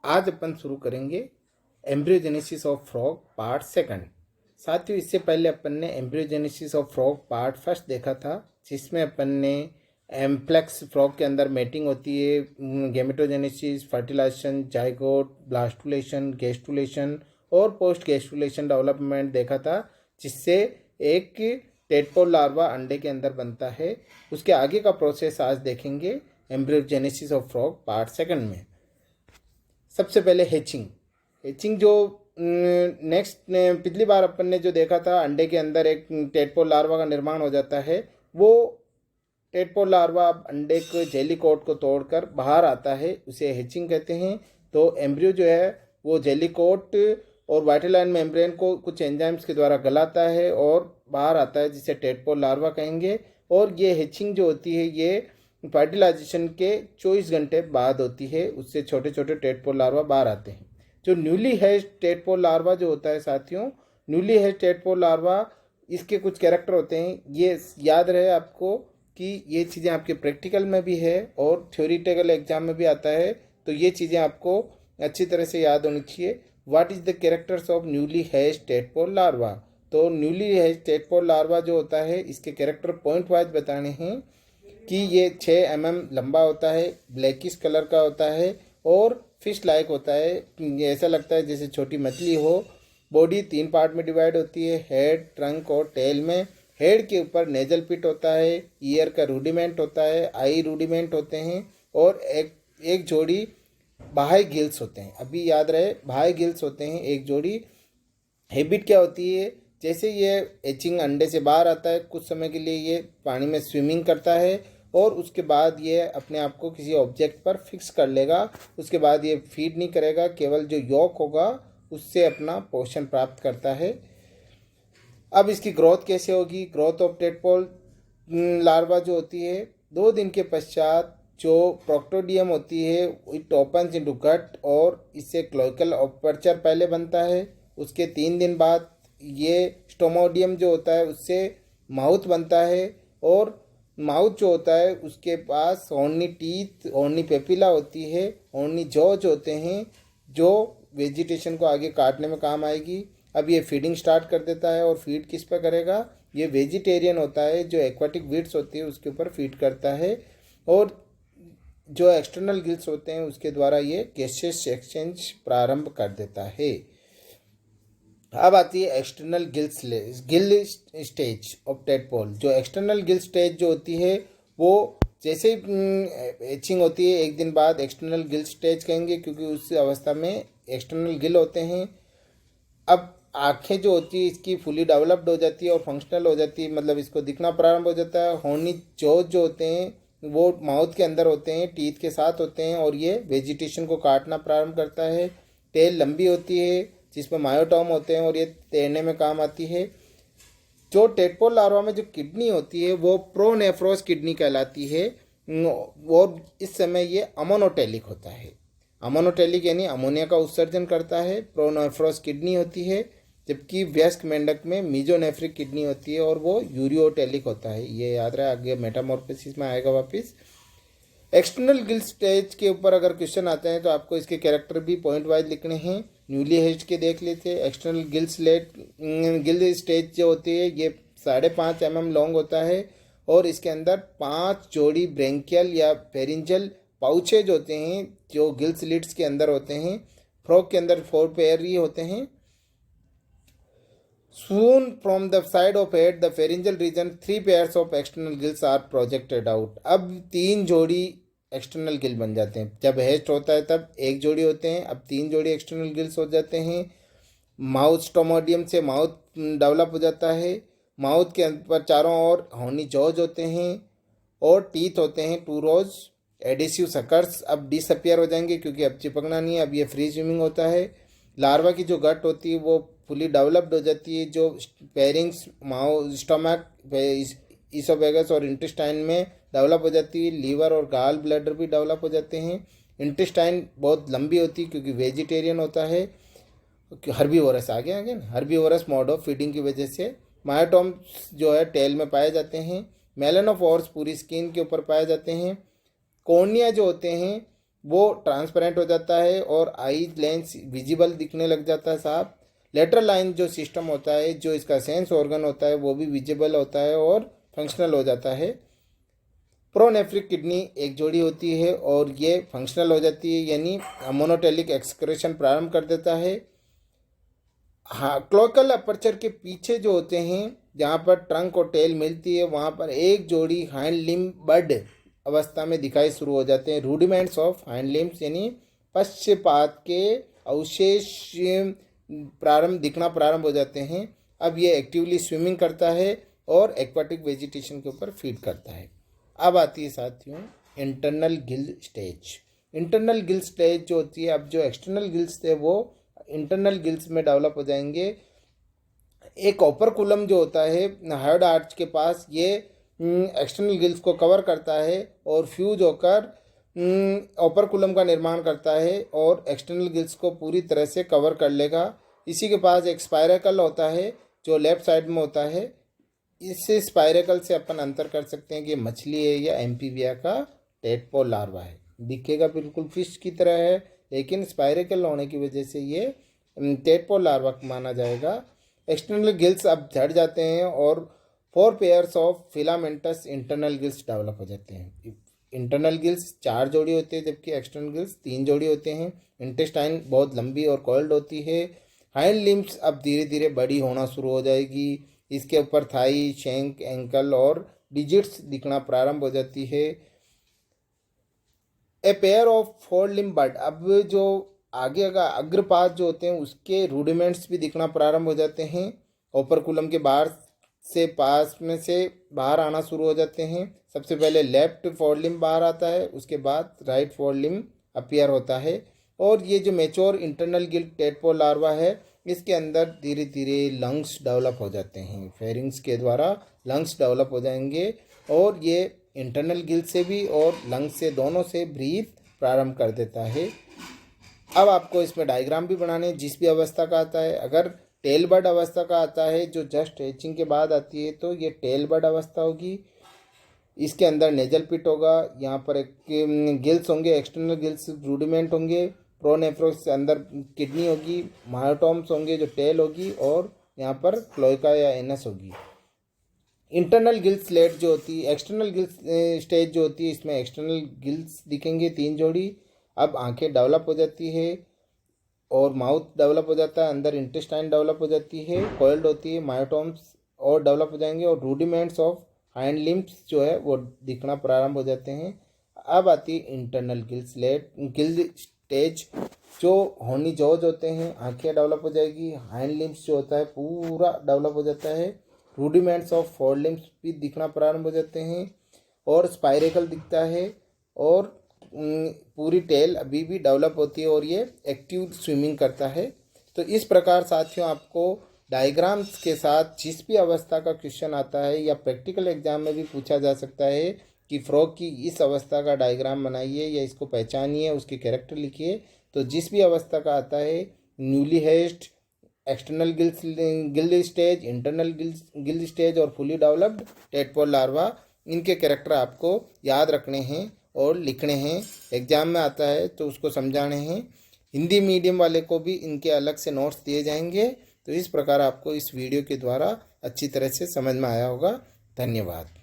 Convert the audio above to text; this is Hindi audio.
आज अपन शुरू करेंगे embryogenesis of frog part second. साथियों, इससे पहले अपन ने embryogenesis of frog part first देखा था, जिसमें अपन ने एम्प्लेक्स फ्रॉग के अंदर मेटिंग होती है, gametogenesis, fertilisation, zygote, blastulation, gastrulation और पोस्ट गेस्टुलेशन डेवलपमेंट देखा था, जिससे एक टेडपोल लार्वा अंडे के अंदर बनता है। उसके आगे का प्रोसेस आज देखेंगे embryogenesis of frog part second में। सबसे पहले हैचिंग जो नेक्स्ट पिछली बार अपन ने जो देखा था, अंडे के अंदर एक टेडपोल लार्वा का निर्माण हो जाता है। वो टेडपोल लार्वा अंडे के जेली कोट को तोड़कर बाहर आता है, उसे हैचिंग कहते हैं। तो एम्ब्रियो जो है वो जेली कोट और वाइटलाइन मेम्ब्रेन को कुछ एंजाइम्स के द्वारा गलाता है और बाहर आता है, जिसे टेडपोल लार्वा कहेंगे। और ये हैचिंग जो होती है ये फर्टिलाइजेशन के 24 घंटे बाद होती है, उससे छोटे छोटे टेडपोल लार्वा बाहर आते हैं। जो न्यूली हैच्ड टेडपोल लार्वा जो होता है साथियों, न्यूली हैच्ड टेडपोल लार्वा, इसके कुछ कैरेक्टर होते हैं। ये याद रहे आपको कि ये चीज़ें आपके प्रैक्टिकल में भी है और थ्योरिटिकल एग्जाम में भी आता है, तो ये चीज़ें आपको अच्छी तरह से याद होनी चाहिए। What is the characters of newly hatched tadpole larva? तो न्यूली हैच्ड टेडपोल लार्वा जो होता है, इसके कैरेक्टर पॉइंट वाइज बताने हैं कि ये 6 mm लंबा होता है, ब्लैकिश कलर का होता है और फिश लाइक होता है। ऐसा लगता है जैसे छोटी मछली हो। बॉडी 3 पार्ट में डिवाइड होती है, हेड, ट्रंक और टेल में। हेड के ऊपर नेजल पिट होता है, ईयर का रूडिमेंट होता है, आई रूडिमेंट होते हैं और एक जोड़ी बाह्य गिल्स होते हैं। अभी याद रहे, बाह्य गिल्स होते हैं एक जोड़ी। हैबिट क्या होती है? जैसे ये एचिंग अंडे से बाहर आता है, कुछ समय के लिए ये पानी में स्विमिंग करता है और उसके बाद ये अपने आप को किसी ऑब्जेक्ट पर फिक्स कर लेगा। उसके बाद ये फीड नहीं करेगा, केवल जो यॉक होगा उससे अपना पोषण प्राप्त करता है। अब इसकी ग्रोथ कैसे होगी? ग्रोथ ऑफ टेडपोल लार्वा जो होती है, 2 दिन के पश्चात जो प्रोक्टोडियम होती है इट ओपन्स इनटू गट और इससे क्लोइकल अपर्चर पहले बनता है। उसके 3 दिन बाद ये स्टोमोडियम जो होता है उससे माउथ बनता है और माउथ जो होता है उसके पास हॉर्नी टीथ, हॉर्नी पेपिला होती है, हॉर्नी जॉज होते हैं जो वेजिटेशन को आगे काटने में काम आएगी। अब ये फीडिंग स्टार्ट कर देता है और फीड किस पर करेगा? ये वेजिटेरियन होता है, जो एक्वाटिक वीड्स होती है उसके ऊपर फीड करता है और जो एक्सटर्नल गिल्स होते हैं उसके द्वारा ये गैसेस एक्सचेंज प्रारंभ कर देता है। अब आती है external Gill stage of tadpole. जो एक्सटर्नल गिल स्टेज जो होती है वो जैसे एचिंग होती है 1 दिन बाद एक्सटर्नल गिल स्टेज कहेंगे, क्योंकि उस अवस्था में एक्सटर्नल गिल होते हैं। अब आँखें जो होती है इसकी फुली डेवलप्ड हो जाती है और फंक्शनल हो जाती है, मतलब इसको दिखना प्रारंभ हो जाता है। हॉर्नी जॉज जो होते हैं वो माउथ के अंदर होते हैं, टीथ के साथ होते हैं और ये वेजिटेशन को काटना प्रारंभ करता है। टेल लंबी होती है जिसमें मायोटॉम होते हैं और ये तैरने में काम आती है। जो टेडपोल लार्वा में जो किडनी होती है वो प्रोनेफ्रोस किडनी कहलाती है और इस समय ये अमोनोटेलिक होता है। अमोनोटेलिक यानी अमोनिया का उत्सर्जन करता है। प्रोनेफ्रोस किडनी होती है, जबकि वयस्क मेंढक में मीजोनेफ्रिक किडनी होती है और वो यूरियोटेलिक होता है। ये याद रहे, आगे मेटामॉर्फोसिस में आएगा वापस। एक्सटर्नल गिल स्टेज के ऊपर अगर क्वेश्चन आते हैं तो आपको इसके कैरेक्टर भी पॉइंट वाइज लिखने हैं। न्यूली हैच्ड के देख लेते हैं। एक्सटर्नल गिल स्टेज जो होती है ये 5.5 mm लॉन्ग होता है और इसके अंदर 5 जोड़ी ब्रेंकियल या फेरिंजल पाउचेज होते हैं जो गिल स्लिट्स के अंदर होते हैं। फ्रॉग के अंदर 4 पेयर ही होते हैं। Soon from the side of head, the pharyngeal region, 3 pairs of external gills are projected out. अब 3 जोड़ी एक्सटर्नल गिल बन जाते हैं। जब हेस्ट होता है तब 1 जोड़ी होते हैं, अब 3 जोड़ी एक्सटर्नल गिल्स हो जाते हैं। माउथ स्टोमोडियम से माउथ डेवलप हो जाता है। माउथ के ऊपर चारों ओर हॉर्नी जॉज होते हैं और टीथ होते हैं 2 रोज। एडिसिव सकर्स अब डिसअपियर हो जाएंगे क्योंकि अब चिपकना नहीं है, अब ये फ्री स्विमिंग होता है। लार्वा की जो गट होती है वो फुली डेवलप्ड हो जाती है, जो पेरिंग्स, स्टोमक, इसोफेगस और इंटेस्टाइन में डेवलप हो जाती है। लीवर और गाल ब्लैडर भी डेवलप हो जाते हैं। इंटेस्टाइन बहुत लंबी होती है क्योंकि वेजिटेरियन होता है। हर्बीवोरस आगे ना, हर्बीवोरस मोड ऑफ फीडिंग की वजह से। मायोटॉम्स जो है टेल में पाए जाते हैं। मेलानोफोर्स पूरी स्किन के ऊपर पाए जाते हैं। कॉर्निया जो होते हैं वो ट्रांसपेरेंट हो जाता है और आई लेंस विजिबल दिखने लग जाता है साफ। लेटरल लाइन जो सिस्टम होता है, जो इसका सेंस ऑर्गन होता है, वो भी विजिबल होता है और फंक्शनल हो जाता है। प्रोनेफ्रिक किडनी एक जोड़ी होती है और ये फंक्शनल हो जाती है, यानी मोनोटेलिक एक्सक्रेशन प्रारंभ कर देता है। हाँ, क्लोकल अपर्चर के पीछे जो होते हैं, जहाँ पर ट्रंक और टेल मिलती है, वहाँ पर एक जोड़ी हाइंड लिम्ब बड अवस्था में दिखाई शुरू हो जाते हैं। रूडिमेंट्स ऑफ हाइंड लिम्ब्स यानी पश्चपात के अवशेष दिखना प्रारंभ हो जाते हैं। अब ये एक्टिवली स्विमिंग करता है और एक्वाटिक वेजिटेशन के ऊपर फीड करता है। अब आती है साथियों internal Gill stage. Internal Gill stage जो होती है, अब जो एक्सटर्नल गिल्स थे वो इंटरनल गिल्स में डेवलप हो जाएंगे। एक ओपरकुलम जो होता है हार्ड आर्च के पास, ये एक्सटर्नल गिल्स को कवर करता है और फ्यूज होकर ओपरकुलम का निर्माण करता है और एक्सटर्नल गिल्स को पूरी तरह से कवर कर लेगा। इसी के पास एक स्पाइरेकल होता है जो लेफ्ट साइड में होता है। इस स्पाइरेकल से अपन अंतर कर सकते हैं कि मछली है या एम्फीबिया का टेडपोल लार्वा है। दिखेगा बिल्कुल फिश की तरह है, लेकिन स्पाइरेकल होने की वजह से ये टेडपोल लार्वा माना जाएगा। एक्सटर्नल गिल्स अब झड़ जाते हैं और 4 pairs of filamentous internal gills develop हो जाते हैं। इंटरनल गिल्स 4 जोड़ी होते हैं जबकि एक्सटर्नल गिल्स 3 जोड़ी होते हैं। इंटेस्टाइन बहुत लंबी और कॉइल्ड होती है। हाइंड लिम्स अब धीरे धीरे बड़ी होना शुरू हो जाएगी। इसके ऊपर थाई, शैंक, एंकल और डिजिट्स दिखना प्रारंभ हो जाती है। ए पेयर ऑफ 4 लिम्ब बड, अब जो आगे का अग्रपाद जो होते हैं उसके रूडिमेंट्स भी दिखना प्रारंभ हो जाते हैं। ओपरकुलम के बाहर से पास में से बाहर आना शुरू हो जाते हैं। सबसे पहले लेफ्ट 4 लिम्ब बाहर आता है, उसके बाद राइट 4 लिम्ब अपीयर होता है। और ये जो mature internal Gill tadpole larva है, इसके अंदर धीरे धीरे लंग्स डेवलप हो जाते हैं। फेरिंग्स के द्वारा लंग्स डेवलप हो जाएंगे और ये इंटरनल गिल से भी और लंग्स से, दोनों से ब्रीथ प्रारंभ कर देता है। अब आपको इसमें डायग्राम भी बनाने, जिस भी अवस्था का आता है। अगर टेल बड अवस्था का आता है जो जस्ट हैचिंग के बाद आती है, तो ये टेल बड अवस्था होगी। इसके अंदर नेजल पिट होगा, यहाँ पर एक गिल्स होंगे, एक्सटर्नल गिल्स रूडिमेंट होंगे। प्रोनेफ्रोस के अंदर किडनी होगी, मायोटॉम्स होंगे जो टेल होगी, और यहाँ पर क्लोइका या एनस होगी। इंटरनल गिल्स स्लेट जो होती है, एक्सटर्नल गिल्स स्टेज जो होती है, इसमें एक्सटर्नल गिल्स दिखेंगे 3 जोड़ी। अब आंखें डेवलप हो जाती है और माउथ डेवलप हो जाता है, अंदर इंटेस्टाइन डेवलप हो जाती है, कॉइल्ड होती है, मायोटॉम्स और डेवलप हो जाएंगे और रूडिमेंट्स ऑफ हाइंड लिम्ब्स जो है वो दिखना प्रारंभ हो जाते हैं। अब आती है इंटरनल गिल स्टेज। जो होनी जॉज होते हैं, आंखें डेवलप हो जाएगी, हाइंड लिम्ब्स जो होता है पूरा डेवलप हो जाता है, रूडिमेंट्स ऑफ 4 लिम्ब्स भी दिखना प्रारंभ हो जाते हैं और स्पाइरेकल दिखता है और पूरी टेल अभी भी डेवलप होती है और ये एक्टिव स्विमिंग करता है। तो इस प्रकार साथियों आपको डायग्राम्स के साथ जिस भी अवस्था का क्वेश्चन आता है या प्रैक्टिकल एग्जाम में भी पूछा जा सकता है कि फ्रॉग की इस अवस्था का डायग्राम बनाइए या इसको पहचानिए, उसके कैरेक्टर लिखिए। तो जिस भी अवस्था का आता है, newly hatched, external Gill stage, internal Gill stage और फुली डेवलप्ड टेडपोल लार्वा, इनके कैरेक्टर आपको याद रखने हैं और लिखने हैं। एग्जाम में आता है तो उसको समझाने हैं। हिंदी मीडियम वाले को भी इनके अलग से नोट्स दिए जाएंगे। तो इस प्रकार आपको इस वीडियो के द्वारा अच्छी तरह से समझ में आया होगा। धन्यवाद।